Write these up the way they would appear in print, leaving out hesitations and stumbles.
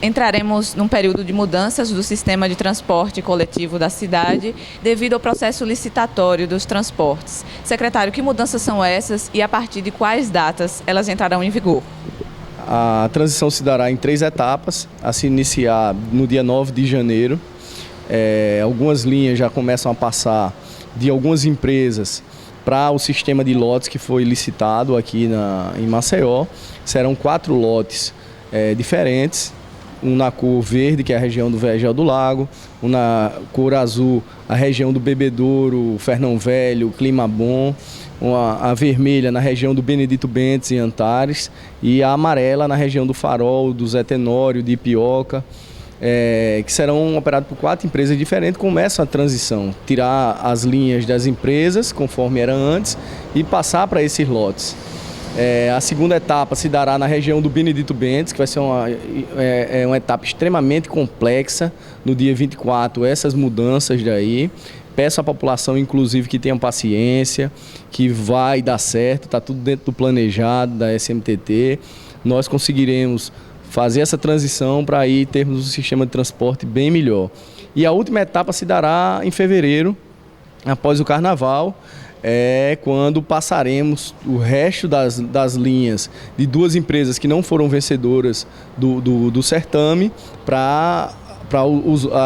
Entraremos num período de mudanças do sistema de transporte coletivo da cidade devido ao processo licitatório dos transportes. Secretário, que mudanças são essas e a partir de quais datas elas entrarão em vigor? A transição se dará em 3 etapas, a se iniciar no dia 9 de janeiro. Algumas linhas já começam a passar de algumas empresas para o sistema de lotes que foi licitado aqui em Maceió. Serão 4 lotes diferentes, um na cor verde, que é a região do Vergel do Lago, um na cor azul, a região do Bebedouro, Fernão Velho, Clima Bom, a vermelha na região do Benedito Bentes e Antares e a amarela na região do Farol, do Zé Tenório, de Ipioca, que serão operados por 4 empresas diferentes. Começa a transição, tirar as linhas das empresas, conforme era antes, e passar para esses lotes. A segunda etapa se dará na região do Benedito Bentes, que vai ser uma etapa extremamente complexa. No dia 24, essas mudanças daí. Peço à população, inclusive, que tenham paciência, que vai dar certo, está tudo dentro do planejado da SMTT. Nós conseguiremos fazer essa transição para aí termos um sistema de transporte bem melhor. E a última etapa se dará em fevereiro, após o Carnaval, quando passaremos o resto das linhas de 2 empresas que não foram vencedoras do certame para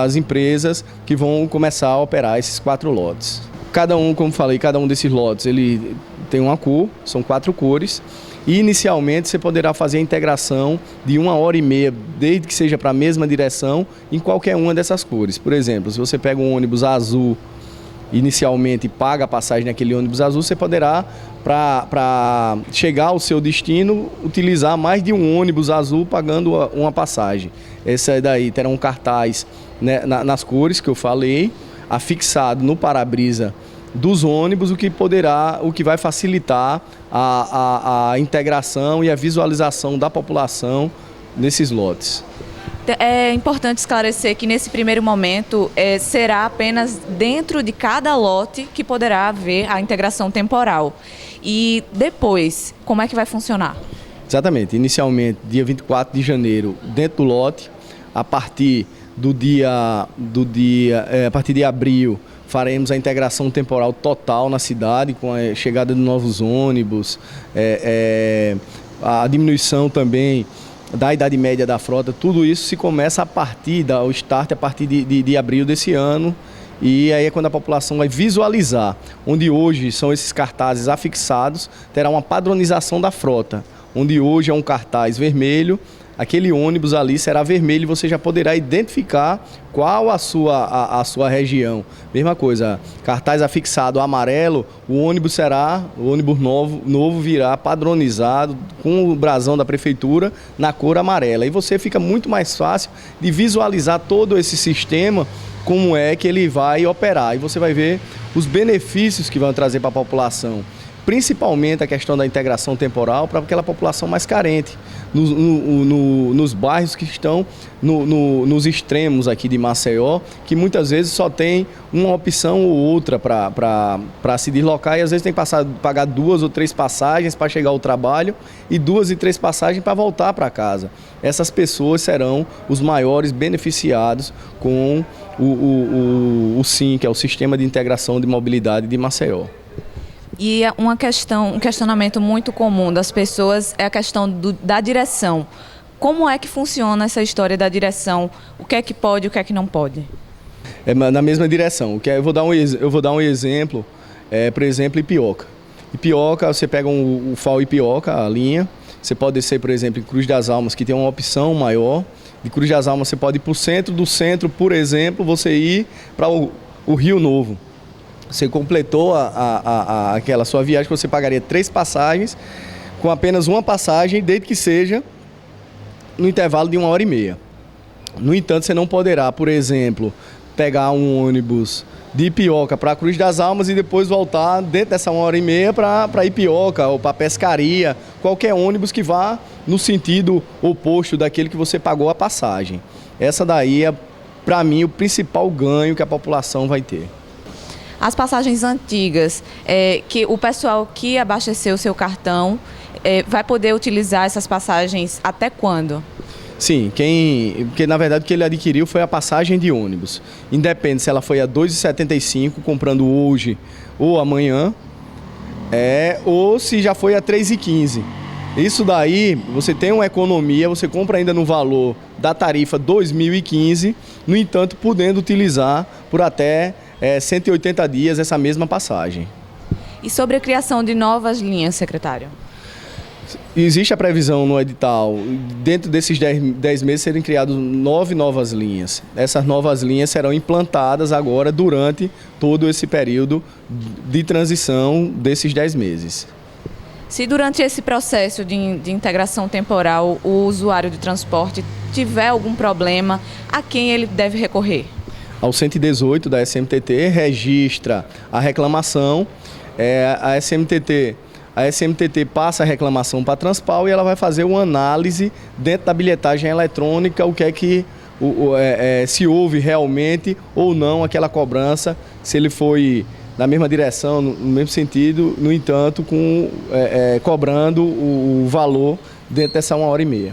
as empresas que vão começar a operar esses 4 lotes. Cada um, como falei, cada um desses lotes ele tem uma cor, são 4 cores. E inicialmente você poderá fazer a integração de 1h30, desde que seja para a mesma direção, em qualquer uma dessas cores. Por exemplo, se você pega um ônibus azul inicialmente paga a passagem naquele ônibus azul, você poderá, para chegar ao seu destino, utilizar mais de um ônibus azul pagando uma passagem. Essa daí terá um cartaz, né, nas cores que eu falei, afixado no para-brisa dos ônibus, o que vai facilitar a integração e a visualização da população nesses lotes. É importante esclarecer que nesse primeiro momento será apenas dentro de cada lote que poderá haver a integração temporal. E depois, como é que vai funcionar? Exatamente. Inicialmente, dia 24 de janeiro, dentro do lote, a partir a partir de abril, faremos a integração temporal total na cidade, com a chegada de novos ônibus, a diminuição também da idade média da frota. Tudo isso se começa a partir de abril desse ano, e aí é quando a população vai visualizar, onde hoje são esses cartazes afixados, terá uma padronização da frota, onde hoje é um cartaz vermelho, aquele ônibus ali será vermelho e você já poderá identificar qual a sua região. Mesma coisa, cartaz afixado amarelo, o ônibus novo virá padronizado com o brasão da prefeitura na cor amarela. E você fica muito mais fácil de visualizar todo esse sistema, como é que ele vai operar. E você vai ver os benefícios que vão trazer para a população. Principalmente a questão da integração temporal para aquela população mais carente, nos bairros que estão nos extremos aqui de Maceió, que muitas vezes só tem uma opção ou outra para se deslocar, e às vezes tem que pagar 2 ou 3 passagens para chegar ao trabalho e 2 e 3 passagens para voltar para casa. Essas pessoas serão os maiores beneficiados com o SIM, que é o Sistema de Integração de Mobilidade de Maceió. E um questionamento muito comum das pessoas é a questão da direção. Como é que funciona essa história da direção? O que é que pode e o que é que não pode? Na mesma direção. Eu vou dar um exemplo, por exemplo, Ipioca. Ipioca, você pega o FAO Ipioca, a linha, você pode descer, por exemplo, em Cruz das Almas, que tem uma opção maior. De Cruz das Almas você pode ir para o centro, do centro, por exemplo, você ir para o Rio Novo. Você completou aquela sua viagem, você pagaria 3 passagens, com apenas uma passagem, desde que seja no intervalo de 1h30. No entanto, você não poderá, por exemplo, pegar um ônibus de Ipioca para Cruz das Almas e depois voltar dentro dessa 1h30 para Ipioca ou para Pescaria, qualquer ônibus que vá no sentido oposto daquele que você pagou a passagem. Essa daí é, para mim, o principal ganho que a população vai ter. As passagens antigas, que o pessoal que abasteceu o seu cartão vai poder utilizar essas passagens até quando? Sim, porque na verdade o que ele adquiriu foi a passagem de ônibus. Independe se ela foi a R$ 2,75 comprando hoje ou amanhã, ou se já foi a R$ 3,15. Isso daí, você tem uma economia, você compra ainda no valor da tarifa 2015, no entanto, podendo utilizar por até 180 dias essa mesma passagem. E sobre a criação de novas linhas, secretário? Existe a previsão no edital, dentro desses 10 meses serem criadas 9 novas linhas. Essas novas linhas serão implantadas agora durante todo esse período de transição desses 10 meses. Se durante esse processo de integração temporal o usuário de transporte tiver algum problema, a quem ele deve recorrer? Ao 118 da SMTT, registra a reclamação, a SMTT passa a reclamação para a Transpal e ela vai fazer uma análise dentro da bilhetagem eletrônica, o que é que se houve realmente ou não aquela cobrança, se ele foi na mesma direção, no mesmo sentido, no entanto, cobrando o valor dentro dessa 1h30.